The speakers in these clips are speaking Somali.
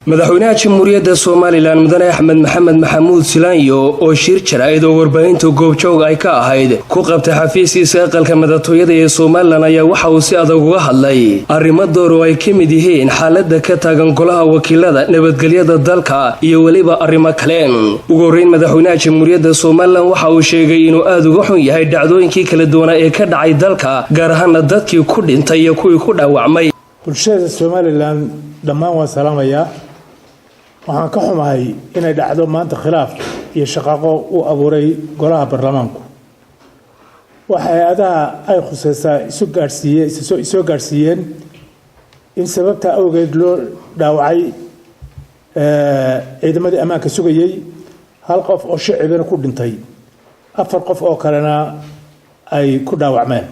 madaxweynaha jamhuuriyadda Soomaaliland mudane Axmed Maxamed Maxamuud Silaanyo oo shir jaraa'id oo warbaahinta goobjoog ay ka ahayd ku qabtay xafiiskiisa aqalka madaxtooyada ee Soomaaliland ayaa waxa uu si adag uga hadlay arrimo door oo ay ka mid yihiin xaaladda ka taagan golaha wakiilada nabadgelyada dalka iyo waliba arrimo kale. ugu horeyn madaxweynaha jamhuuriyadda Soomaaliland waxa uu sheegay inuu aad uga xun yahay dhacdooyinkii kala duwan ee ka dhacay dalka gaar ahaan dadkii ku dhintay iyo kuwii ku dhaawacmay. bulshada Soomaaliland dhammaan waa salaamaya. waxaan ka xumahay inay dhacdo maanta khilaaf iyo shaqaqo u abuuray golaha baarlamaanku. waxay ay khusaysaa isu gaarsiiyeen in sababta awgeed loo dhaawacay ciidamadii ammaanka sugayay hal qof oo shacibina ku dhintay 4 qof oo kalena ay ku dhaawacmeen.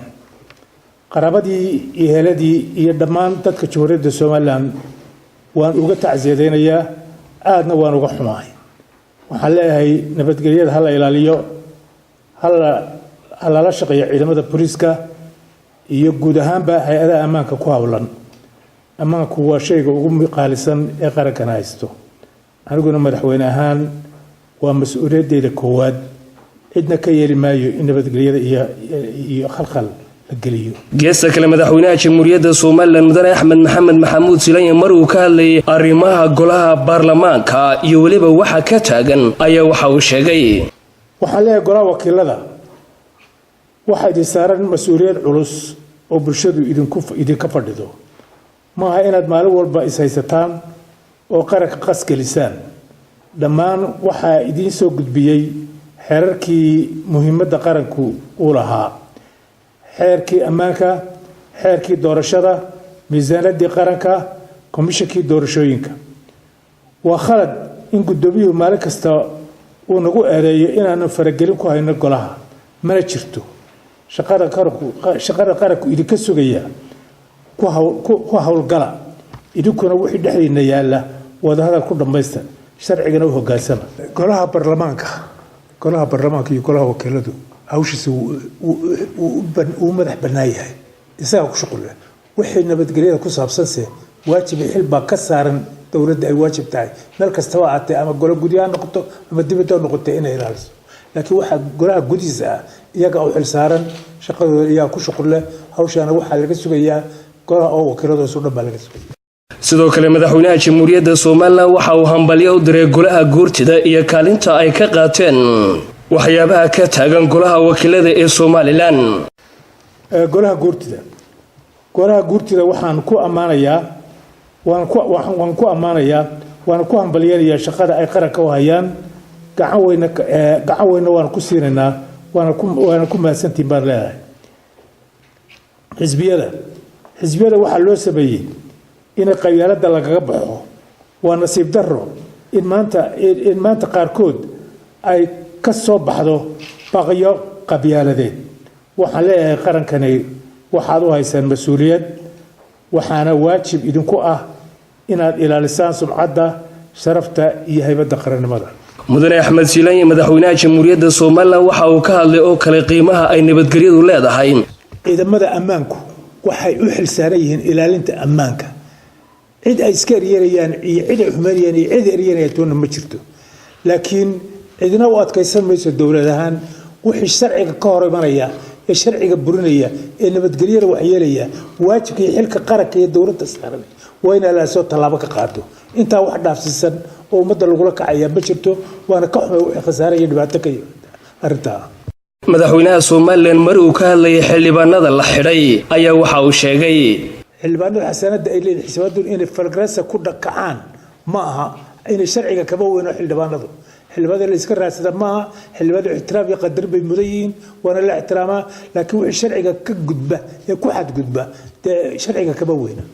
qarabadii iyo heeladii iyo dhammaan dadka jamhuuriyadda Soomaaliland waan uga tacsiyadeynayaa aadna waan uga xumahay. waxaan leeyahay nabadgelyada hala ilaaliyo hala la shaqeeyo ciidamada booliska iyo guud ahaanba hay'adaha ammaanka ku hawlan. ammaanku waa shayga ugu qaalisan ee qarankan haysto. aniguna madaxweyne ahaan waa mas'uuliyaddeeda koowaad cidna ka yeeli maayo in nabadgelyada iyo khalkhal geesta kale madaxweynaha jamhuuriyadda Soomaaliland mudane Axmed Maxamed Maxamuud Silaanyo mar uu ka hadlayay arrimaha golaha baarlamaanka iyo waliba waxa ka taagan ayaa waxa uu sheegay waxaan leeyahay golaha wakiilada waxa idin saaran mas'uuliyad culus oo bulshadu idinka fadhido. maaha inaad maalin walba is haysataan oo qaranka qas gelisaan. dhammaan waxa idin soo gudbiyay xeerarkii muhiimadda qaranku u lahaa. xeerkii ammaanka, xeerkii doorashada, miisaanadii qaranka, komishankii doorashooyinka. waa khalad in gudoomiyuhu maalin kasta uu nagu eedeeyo inaanu faragelin ku hayno golaha. mana jirto. shaqada qaranku idinka sugaya ku hawlgala. idinkuna wixii dhexdiina yaala wadahadal ku dhammaystan sharcigana u hoggaansama. golaha baarlamaanka iyo golaha wakiiladu hawshiisa uu madax bannaan yahay isaga ku shaqo leh. wixii nabadgelyada ku saabsanse waajib xil baa ka saaran dawladda ay waajib tahay meel kasta oo aatay ama golo gudiyaha noqoto ama dibadda noqoto inay ilaaliso. laakiin waxa golaha gudihiisa ah iyaga u xil saaran shaqadooda iyaga ku shaqo leh. hawshaana waxa laga sugayaa golaha oo wakiilada soo dhan baa laga sugayaa. sidoo kale madaxweynaha jamhuuriyadda Soomaaliland waxa uu hambalyo u diray golaha guurtida iyo kaalinta ay ka qaateen waxyaabaha ka taagan golaha wakiilada ee Soomaaliland. golaha guurtida waxaan ku ammaanayaa waan ku hambalyeeyaa shaqada ay qaranka u hayaan. gacan weyna waan ku siinaynaa waana ku mahadsantiin baan leeyahay. xisbiyada waxaa loo sameeyey in qabyaaladda lagaga baxo. waa nasiib darro in maanta qaarkood ay ka soo baxdo baqyo qabyaaladeed. waxaan leeyahay qarankani waxaad u haysaan mas'uuliyad waxaana waajib idinku ah inaad ilaalisaan sumcadda sharafta iyo haybadda qarannimada. mudane Axmed Silaanyo madaxweynaha jamhuuriyadda Soomaaliland waxa uu ka hadlay oo kale qiimaha ay nabadgelyadu leedahay. ciidamada ammaanku waxay u xilsaaran yihiin ilaalinta ammaanka. cid ay iska yeerayaan iyo cid ay xumeeyeen iyo cid yeerayaan toona ma jirto. laakiin cidna u adkaysan mayso dawlad ahaan wixii sharciga ka hor imanaya ee sharciga burinaya ee nabadgelyada wax yeelaya waajibkii xilka qaranka iyo dawladda saaran waa in la soo talaabo ka qaado. inta wax dhaafsiisan oo ummadda lagu kacaya ma jirto. waana ka xumay wixii khasaare iyo dhibaato ka arinta. madaxweynaha Soomaaliland mar uu ka hadlayay xildhibaanada la xidhay ayaa waxa uu sheegay xildhibaanada xasanada ay leeyihiin xisaabaadun inay falgrasa ku dhaqaan ma aha inay sharciga kaba weyno xildhibaanadu. xildhibaanada la iska raadsada ma aha. xildhibaanadu ixtiraam iyo qadar bay mudan yihiin waana la ixtiraamaa. laakiin wixii sharciga ka gudba ee ku xad gudba sharciga kaba weyna.